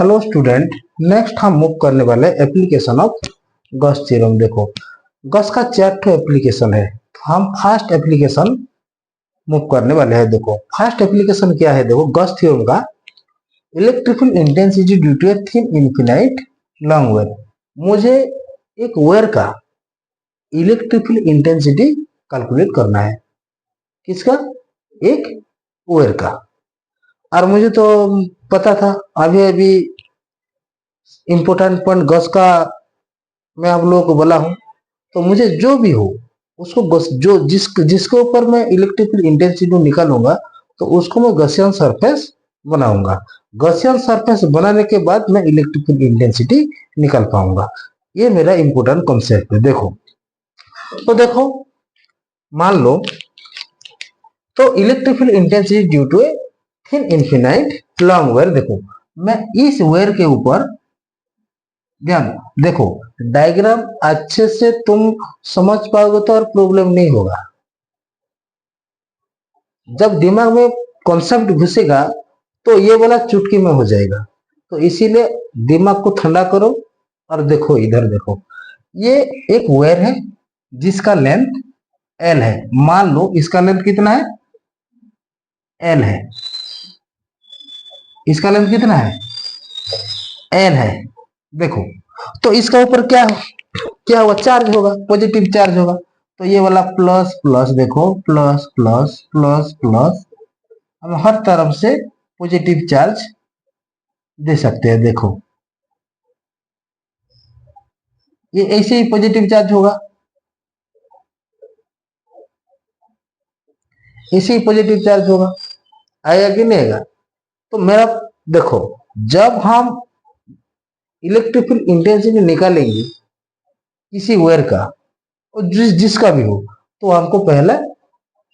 Hello student, next हम move करने वाले एप्लीकेशन ऑफ गॉस थ्योरम। देखो, गॉस का 4 एप्लीकेशन है, तो हम फर्स्ट एप्लीकेशन मूव करने वाले हैं। देखो, फर्स्ट एप्लीकेशन क्या है? देखो, गॉस थ्योरम का electrical intensity due to a thin infinite long wire. मुझे एक वेयर का इलेक्ट्रिकल इंटेंसिटी कैलकुलेट करना है। किसका? एक वेयर का। और मुझे तो पता था, अभी अभी इंपोर्टेंट पॉइंट गॉस का मैं आप लोगों को बोला हूं, तो मुझे जो भी हो उसको जो जिसके ऊपर मैं इलेक्ट्रिकल इंटेंसिटी निकालूंगा तो उसको मैं गॉसियन सरफेस बनाऊंगा। गॉसियन सरफेस बनाने के बाद मैं इलेक्ट्रिकल इंटेंसिटी निकाल पाऊंगा। ये मेरा इंपोर्टेंट कॉन्सेप्ट है। देखो, मान लो तो electrical intensity due to a thin infinite long wire. देखो, मैं इस वेयर के ऊपर ध्यान देखो, डायग्राम अच्छे से तुम समझ पाओगे तो और प्रॉब्लम नहीं होगा। जब दिमाग में कॉन्सेप्ट घुसेगा तो ये वाला चुटकी में हो जाएगा। तो इसीलिए दिमाग को ठंडा करो और देखो, इधर देखो, ये एक वायर है जिसका लेंथ एल है। मान लो इसका लेंथ कितना है? एल है। इसका लेंथ कितना है? एल है। देखो, तो इसका ऊपर क्या होगा? चार्ज होगा, पॉजिटिव चार्ज होगा। तो ये वाला प्लस प्लस, देखो, प्लस प्लस प्लस प्लस, हम हर तरफ से पॉजिटिव चार्ज दे सकते हैं। देखो, ये ऐसे ही पॉजिटिव चार्ज होगा, ऐसे ही पॉजिटिव चार्ज होगा। आएगा कि नहीं आएगा? तो मेरा देखो, जब हम इलेक्ट्रिकल इंटेंसिटी निकालेंगे किसी वायर का, और जिसका भी हो, तो हमको पहले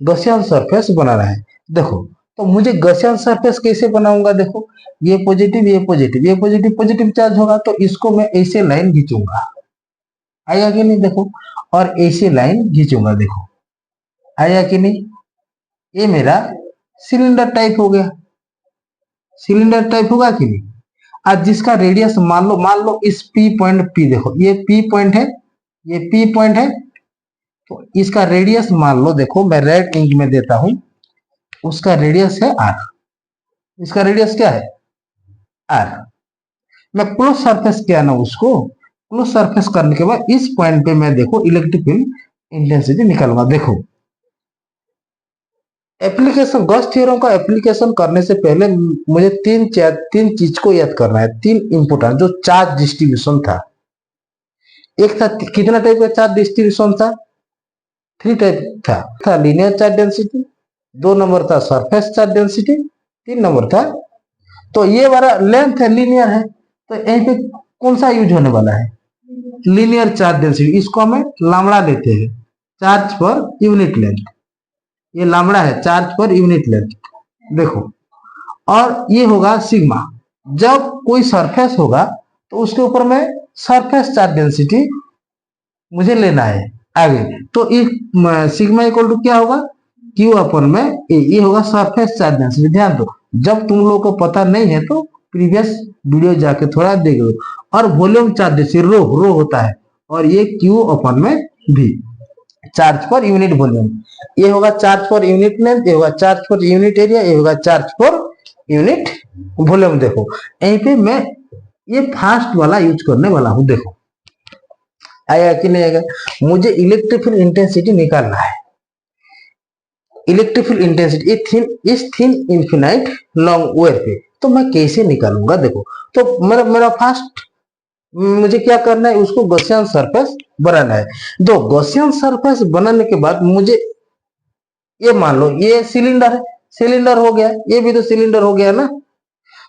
गॉसियन सरफेस बनाना है। देखो, तो मुझे गॉसियन सरफेस कैसे बनाऊंगा? देखो, ये पॉजिटिव, ये पॉजिटिव, ये पॉजिटिव पॉजिटिव चार्ज होगा, तो इसको मैं ऐसे लाइन खींचूंगा। आएगा कि नहीं? देखो, और ऐसे लाइन खींचूंगा। देखो, आया कि नहीं? ये मेरा सिलेंडर टाइप हो गया। सिलेंडर टाइप होगा कि नहीं? आज जिसका रेडियस मान लो इस पी पॉइंट, पी देखो, ये पी पॉइंट है, ये पी पॉइंट है, तो इसका रेडियस मान लो, देखो मैं रेड इंक में देता हूं, उसका रेडियस है आर। इसका रेडियस क्या है? आर। मैं क्लोज सरफेस किया ना, उसको क्लोज सरफेस करने के बाद इस पॉइंट पे मैं देखो इलेक्ट्रिकल इंटेंसिटी निकालूंगा। देखो, एप्लीकेशन गॉस थ्योरम का एप्लीकेशन करने से पहले मुझे तीन चीज को याद करना है। तीन इंपोर्टेंट, जो चार्ज डिस्ट्रीब्यूशन था। एक था, कितना टाइप का चार्ज डिस्ट्रीब्यूशन था? 3 टाइप था लीनियर चार्ज डेंसिटी, 2 नंबर था सरफेस चार्ज डेंसिटी, 3 नंबर था, तो ये वाला लेंथ है, लीनियर है, तो यहीं पे कौन सा यूज होने वाला है? Linear charge density. इसको हमें लामड़ा लेते हैं, चार्ज पर यूनिट लेंथ। ये लामड़ा है, चार्ज पर यूनिट लेंथ। देखो, और ये होगा सिग्मा। जब कोई सरफेस होगा तो उसके ऊपर में सरफेस चार्ज डेंसिटी मुझे लेना है आगे। तो सिग्मा इक्वल टू क्या होगा? क्यू अपन में ए। ये होगा सरफेस चार्ज डेंसिटी। ध्यान दो, जब तुम लोगों को पता नहीं है तो प्रीवियस वीडियो जाके थोड़ा देख लो। और वॉल्यूम चार्ज डेंसिटी रो होता है, और ये क्यू अपन में भी, चार्ज पर यूनिट वॉल्यूम। ये होगा चार्ज पर यूनिट लेंथ, ये होगा चार्ज पर यूनिट एरिया, ये होगा चार्ज पर यूनिट वॉल्यूम। देखो, यहीं पे मैं ये फास्ट वाला यूज करने वाला हूं। देखो, आएगा कि नहीं आएगा? मुझे इलेक्ट्रिकल इंटेंसिटी निकालना है। इलेक्ट्रिकल इंटेंसिटी इस थिन इनफिनाइट लॉन्ग वेयर पे, तो मैं कैसे निकालूंगा? देखो, तो मेरा फास्ट मुझे क्या करना है? उसको गॉसियन सरफेस बनाना है। तो गॉसियन सरफेस बनाने के बाद मुझे, ये मान लो ये सिलेंडर है, सिलेंडर हो गया, ये भी तो सिलेंडर हो गया ना।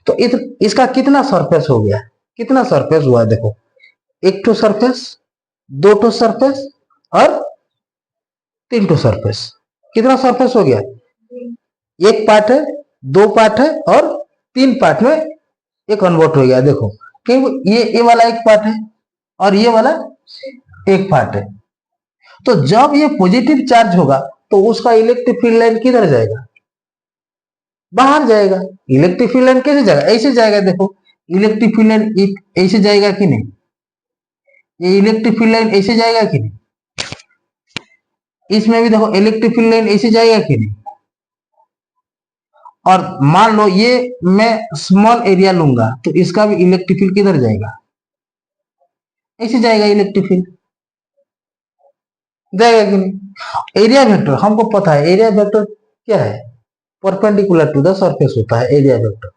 तो इसका कितना सरफेस हो गया? कितना सरफेस हुआ? देखो, एक टू सरफेस, 2 टू सरफेस, और 3 टू सरफेस। कितना सरफेस हो गया? एक पार्ट है, 2 पार्ट है, और 3 पार्ट में ये कन्वर्ट हो गया। देखो, क्योंकि ये वाला एक पार्ट है और ये वाला एक पार्ट है। तो जब ये पॉजिटिव चार्ज होगा तो उसका इलेक्ट्रिक फील्ड लाइन किधर जाएगा? बाहर जाएगा। इलेक्ट्रिक फील्ड लाइन कैसे जाएगा? ऐसे जाएगा। देखो, इलेक्ट्रिक फील्ड लाइन ऐसे जाएगा कि नहीं, ये इलेक्ट्रिक फील्ड लाइन ऐसे जाएगा कि नहीं, इसमें भी देखो इलेक्ट्रिक फील्ड लाइन ऐसे जाएगा कि नहीं। और मान लो ये मैं स्मॉल एरिया लूंगा तो इसका भी इलेक्ट्रिक फील्ड किधर जाएगा, ऐसे जाएगा इलेक्ट्रिक फील्ड, जाएगा कि नहीं। एरिया वेक्टर हमको पता है, एरिया वेक्टर क्या है, परपेंडिकुलर टू द सरफेस होता है एरिया वेक्टर।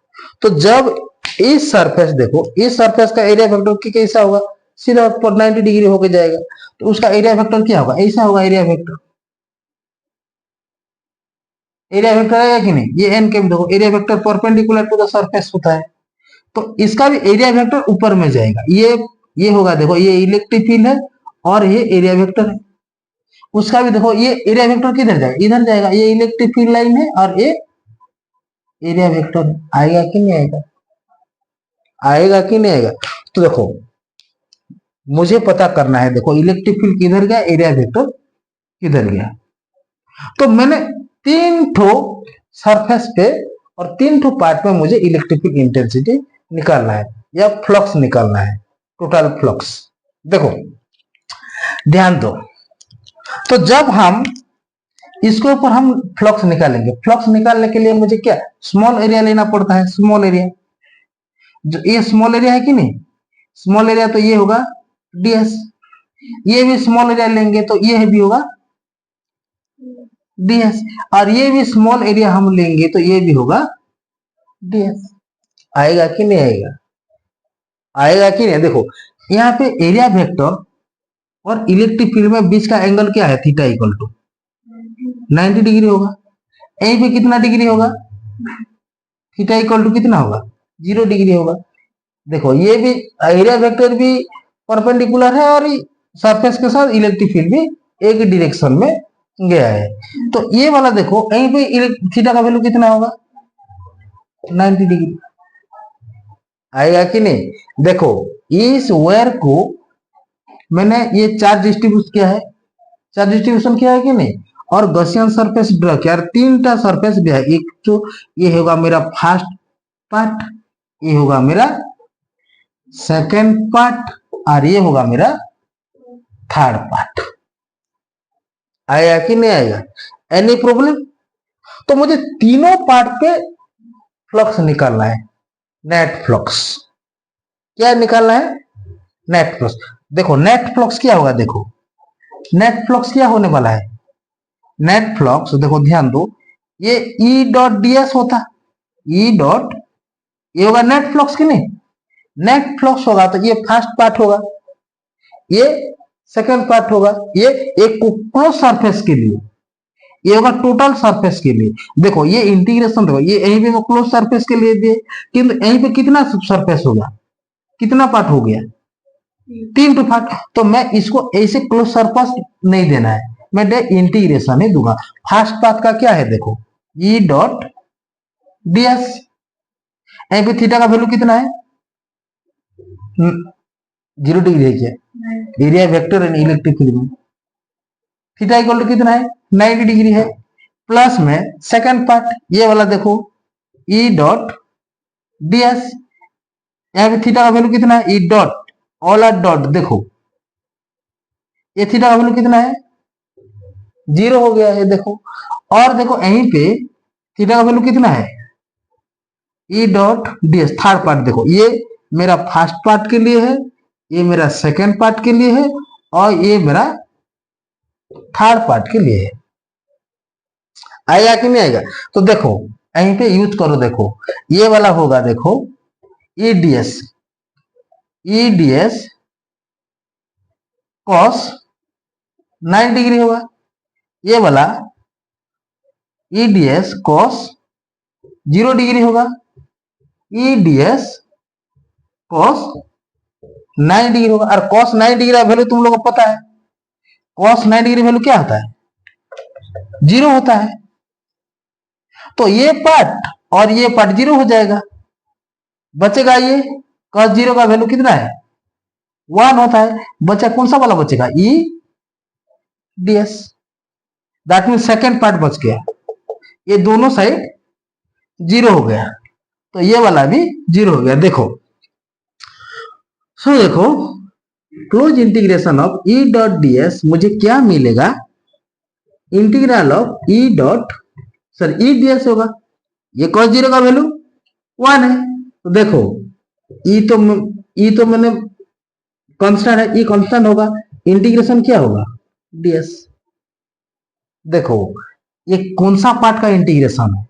तो जब इस सरफेस देखो, इस सरफेस का एरिया वेक्टर कैसा होगा, सीधा ऊपर 90 डिग्री होकर जाएगा, तो उसका एरिया वेक्टर क्या होगा, ऐसा होगा एरिया वेक्टर। एरिया वेक्टर आएगा कि नहीं, ये एन के देखो area vector perpendicular to the surface होता है, तो इसका भी एरिया वेक्टर ऊपर में जाएगा। ये होगा, देखो ये इलेक्ट्रिक फील्ड है और ये एरिया वेक्टर है, उसका भी देखो ये एरिया वेक्टर किधर जाएगा, इधर जाएगा, ये इलेक्ट्रिक फील्ड लाइन है और ये एरिया वेक्टर है। आएगा कि नहीं आएगा, आएगा कि नहीं आएगा। तो देखो मुझे पता करना है, देखो इलेक्ट्रिक फील्ड किधर गया, एरिया वेक्टर किधर गया। तो मैंने 3 ठो सरफेस पे और 3 ठो पार्ट में मुझे इलेक्ट्रिक फील्ड इंटेंसिटी निकालना है या फ्लक्स निकालना है, टोटल फ्लक्स। देखो ध्यान दो, तो जब हम इसके ऊपर हम फ्लक्स निकालेंगे, फ्लक्स निकालने के लिए मुझे क्या स्मॉल एरिया लेना पड़ता है, स्मॉल एरिया, जो ये स्मॉल एरिया है कि नहीं, स्मॉल एरिया तो ये होगा ds, ये भी स्मॉल एरिया लेंगे तो ये भी होगा ds, और ये भी स्मॉल एरिया हम लेंगे तो ये भी होगा ds। आएगा कि नहीं आएगा, आएगा कि नहीं। देखो यहाँ पे एरिया वेक्टर और इलेक्ट्रिक फील्ड में बीच का एंगल क्या है, थीटा इक्वल टू 90 डिग्री होगा। यहीं पे कितना डिग्री होगा, थीटा इक्वल टू कितना होगा, 0 डिग्री होगा। देखो ये भी एरिया वेक्टर भी परपेंडिकुलर है और सरफेस के साथ इलेक्ट्रिक फील्ड भी एक डायरेक्शन में गया है। तो ये वाला देखो यहीं पे थीटा का वैल्यू कितना होगा, 90 डिग्री। आएगा कि नहीं। देखो इस वायर को मैंने ये चार्ज डिस्ट्रीब्यूट किया है, चार्ज डिस्ट्रीब्यूशन किया है कि नहीं, और गॉसियन सरफेस ड्रा किया, 3टा सरफेस भी है। एक तो ये होगा मेरा फर्स्ट पार्ट, ये होगा मेरा सेकेंड पार्ट और ये होगा मेरा थर्ड पार्ट। आएगा कि नहीं आएगा, एनी प्रॉब्लम। तो मुझे तीनों पार्ट पे फ्लक्स निकालना है, नेट फ्लक्स। क्या निकालना है, नेट फ्लक्स। देखो नेट फ्लक्स क्या होगा, देखो नेट फ्लक्स क्या होने वाला है, नेट फ्लक्स देखो ध्यान दो, ये ई डॉट ds होता, ई डॉट, ये होगा नेट फ्लक्स की नहीं, नेट फ्लक्स होगा तो ये फर्स्ट पार्ट होगा, ये सेकंड पार्ट होगा, ये एक क्लोज सरफेस के लिए, ये होगा टोटल सरफेस के लिए। देखो ये इंटीग्रेशन देखो, ये यहीं पे क्लोज सरफेस के लिए दिए, किंतु यहीं पे कितना सरफेस होगा, कितना पार्ट हो गया, 3 पार्ट। तो मैं इसको ऐसे क्लोज सरफेस नहीं देना है, मैं इंटीग्रेशन ही दूंगा। फर्स्ट पार्ट का क्या है, देखो ई डॉट ds, यहीं पे थीटा का वैल्यू कितना है, 0 डिग्री है क्या, area vector and electric field में थीटा इक्वल टू कितना है, 90 डिग्री है। प्लस में सेकंड पार्ट ये वाला देखो ई डॉट ds, यहाँ पे थीटा का वैल्यू कितना है, E dot all R dot, देखो ये थीटा का वैल्यू कितना है, 0 हो गया है। देखो और देखो यहीं पे थीटा का वैल्यू कितना है, E dot ds third part. देखो ये मेरा फर्स्ट पार्ट के लिए है, ये मेरा सेकंड पार्ट के लिए है और ये मेरा थर्ड पार्ट के लिए है। आएगा कि नहीं आएगा। तो देखो यहीं पे यूज करो, देखो ये वाला होगा, देखो ई ds cos 9 डिग्री होगा, ये वाला ई ds cos 0 डिग्री होगा, ई ds cos 9 डिग्री होगा। और cos 9 डिग्री का वैल्यू तुम लोगों को पता है, cos 9 डिग्री वैल्यू क्या होता है, 0 होता है। तो ये पार्ट और ये पार्ट 0 हो जाएगा, बचेगा ये cos 0 का वैल्यू कितना है, 1 होता है। बचा कौन सा वाला बचेगा, ई ds, that mean second part बच गया, ये दोनों साइड 0 हो गया, तो ये वाला भी 0 हो गया। देखो सो देखो close integration of E dot D S मुझे क्या मिलेगा, integral of E dot sir E D S होगा। ये cos जीरो का वैल्यू 1 है, तो देखो ई तो मैंने कांस्टेंट है, ई कांस्टेंट होगा, इंटीग्रेशन क्या होगा डीएस। देखो ये कौन सा पार्ट का इंटीग्रेशन है,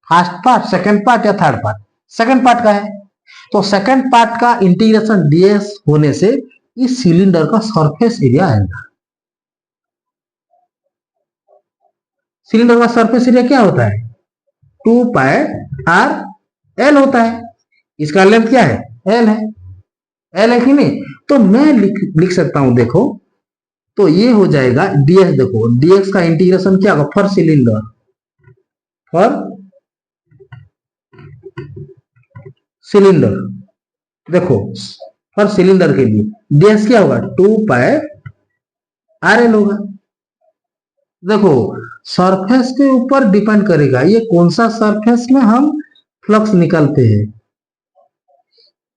फर्स्ट पार्ट, सेकंड पार्ट या थर्ड पार्ट, सेकंड पार्ट का है। तो सेकंड पार्ट का इंटीग्रेशन डीएस होने से इस सिलेंडर का सरफेस एरिया आएगा। सिलेंडर का सरफेस एरिया क्या होता है 2 पाई आर एल होता है, इसका लेंथ क्या है एल है, एल है कि नहीं। तो मैं लिख सकता हूं, देखो तो ये हो जाएगा डीएस। देखो डीएक्स का इंटीग्रेशन क्या होगा फॉर सिलेंडर, फॉर सिलेंडर, देखो फॉर सिलेंडर के लिए डीएस क्या होगा 2 पाई आर एल होगा। देखो सरफेस के ऊपर डिपेंड करेगा ये कौन सा सरफेस में हम फ्लक्स निकालते हैं।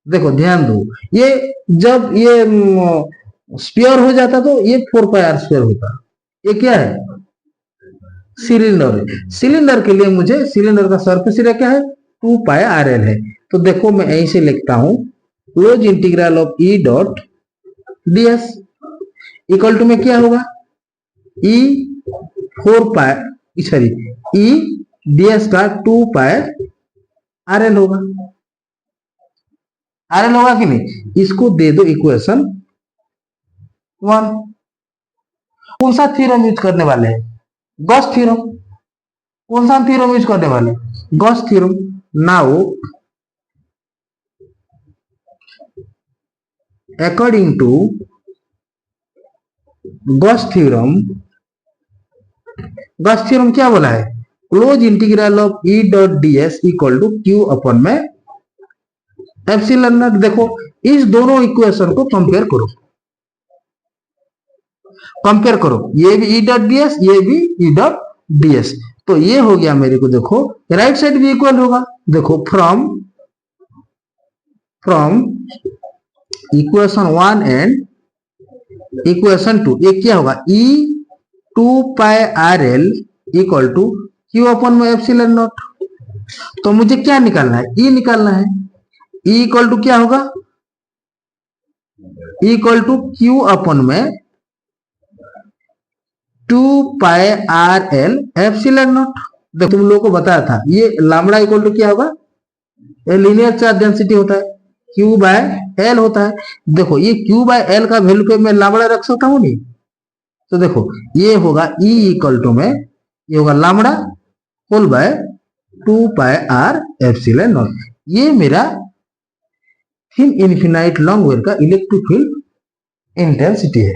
देखो ध्यान दो, ये जब ये स्फीयर हो जाता तो ये 4 पाई आर स्क्वायर होता। ये क्या है सिलेंडर है, सिलेंडर के लिए मुझे सिलेंडर का सरफेस एरिया क्या है 2 पाई आर एल है। तो देखो मैं यहीं से लिखता हूं close integral of E dot dS equal to में क्या होगा ई 4 पाई सॉरी ई डीएस का 2 पाई आर एल होगा, आर एल होगा कि नहीं। इसको दे दो इक्वेशन 1। कौन सा थ्योरम यूज करने वाले हैं गॉस थ्योरम, कौन सा थ्योरम यूज करने वाले Gauss theorem. Now according to Gauss theorem, Gauss theorem क्या बोला है close integral of E dot dS equal to q upon में एप्सिलॉन नॉट। देखो इस दोनों इक्वेशन को कंपेयर करो, कंपेयर करो, ये भी ई डॉट डीएस ये भी ई डॉट डीएस, तो ये हो गया मेरे को। देखो राइट साइड भी इक्वल होगा, देखो फ्रॉम इक्वेशन 1 एंड इक्वेशन 2 ये क्या होगा E 2 pi r l equal to q upon में एप्सिलॉन नॉट। तो मुझे क्या निकालना है ई निकालना है, ई इक्वल टू क्या होगा E equal to q upon में 2 pi r L epsilon not. देखो तुम लोगों को बताया था ये लैम्बडा इक्वल टू क्या होगा लीनियर चार्ज डेंसिटी होता है, क्यू बाय एल होता है। देखो ये क्यू बाय एल का वैल्यू पे मैं लैम्बडा रख सकता हूं नहीं, तो देखो ये होगा ई इक्वल टू में ये होगा lambda whole by 2 pi r epsilon naught. ये मेरा थिन इनफिनाइट लॉन्ग वेव का इलेक्ट्रिक फील्ड इंटेंसिटी है।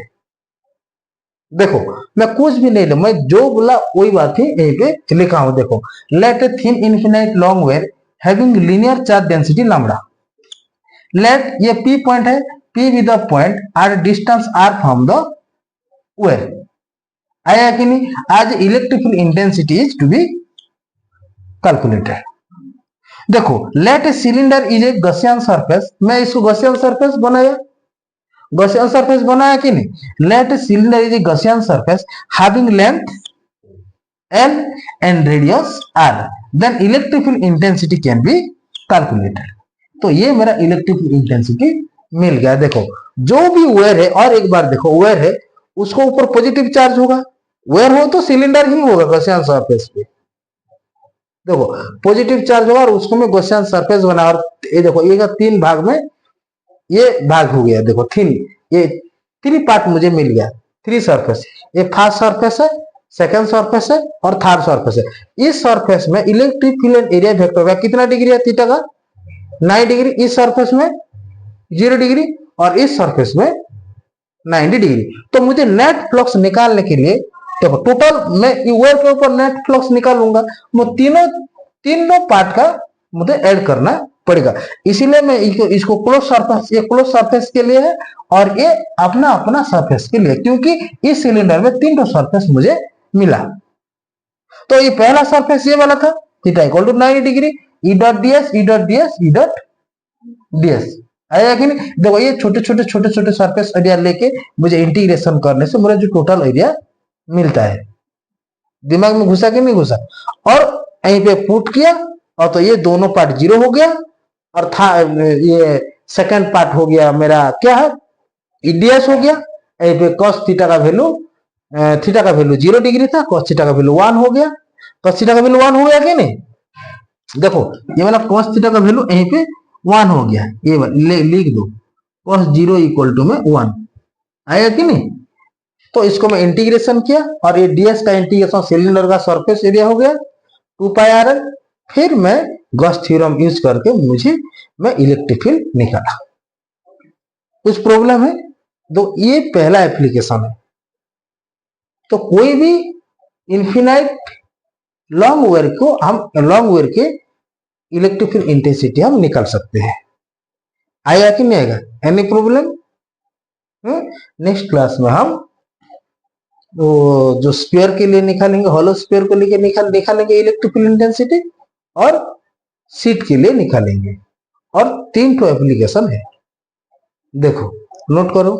देखो मैं कुछ भी नहीं, मैं जो बोला वही बात ही यहीं पे लिखा हूं। देखो let a thin infinite long wave having linear charge density lambda, let ये पी पॉइंट है, P with the point R distance R from the wave. आया कि नहीं, आज electric field intensity is to be calculated. देखो let a cylinder is a Gaussian surface, मैं इसको Gaussian surface बनाया, गॉसियन सरफेस बनाया कि नहीं। Let a cylinder is a Gaussian surface having length L and radius R, then electric field intensity can be calculated. तो ये मेरा electric field intensity मिल गया। देखो जो भी वेयर है, और एक बार देखो वेयर है उसको ऊपर पॉजिटिव चार्ज होगा, वेयर हो तो सिलेंडर ही होगा गॉसियन सरफेस पे। देखो पॉजिटिव चार्ज होगा और उसको मैं गॉसियन सरफेस बना, और ये देखो ये 3 भाग में ये भाग हो गया। देखो थिन ये 3 पार्ट मुझे मिल गया, 3 सरफेस, ये फर्स्ट सरफेस है, सेकंड सरफेस है और थर्ड सरफेस है। इस सरफेस में इलेक्ट्रिक फील्ड एरिया वेक्टर का कितना डिग्री है थीटा का 9 डिग्री, इस सरफेस में 0 डिग्री और इस सरफेस में 90 डिग्री। तो मुझे नेट फ्लक्स निकालने के लिए देखो टोटल मैं वेयर के ऊपर नेट फ्लक्स निकालूंगा, वो तीनों पार्ट का मुझे ऐड करना पड़ेगा। इसीलिए मैं इसको क्लोज सरफेस, ये क्लोज सरफेस के लिए है और ये अपना अपना सरफेस के लिए, क्योंकि इस सिलेंडर में 3 सरफेस मुझे मिला। तो ये पहला सरफेस ये वाला था theta equal to 90 degree, E dot dS E dot dS E dot dS. आया कि नहीं? देखो ये छोटे छोटे सरफेस एरिया लेके मुझे इंटीग्रेशन करने से मुझे जो टोटल एरिया मिलता है, दिमाग में घुसा कि नहीं घुसा? और यहीं पे पुट किया और तो ये दोनों पार्ट जीरो हो गया, और था ये सेकंड पार्ट हो गया मेरा क्या है, ईडीएस हो गया। यहीं पे cos थीटा का वैल्यू, थीटा का वैल्यू 0 डिग्री था, cos थीटा का वैल्यू 1 हो गया। cos थीटा का वैल्यू 1 हो गया कि नहीं? देखो ये वाला cos थीटा का वैल्यू यहीं पे 1 हो गया, ये लिख दो cos 0 इक्वल टू में 1 आएगा कि नहीं? तो इसको मैं इंटीग्रेशन किया और ये ds का इंटीग्रेशन सिलेंडर का सरफेस एरिया हो गया 2 पाई r। फिर मैं गॉस थ्योरम यूज करके मैं इलेक्ट्रिक फील्ड निकाला। कुछ प्रॉब्लम है? तो ये पहला एप्लीकेशन है। तो कोई भी इन्फिनाइट लॉन्ग वेयर को हम लॉन्ग वेयर के इलेक्ट्रिक फील्ड इंटेंसिटी हम निकाल सकते हैं। आएगा कि नहीं आएगा? Any problem? नेक्स्ट क्लास में हम वो जो स्फीयर के लिए निकालेंगे, हॉलो स्फीयर को लेके निकालेंगे इलेक्ट्रिक फील्ड इंटेंसिटी, और सीट के लिए निकालेंगे। और 3 एप्लीकेशन है, देखो नोट करो।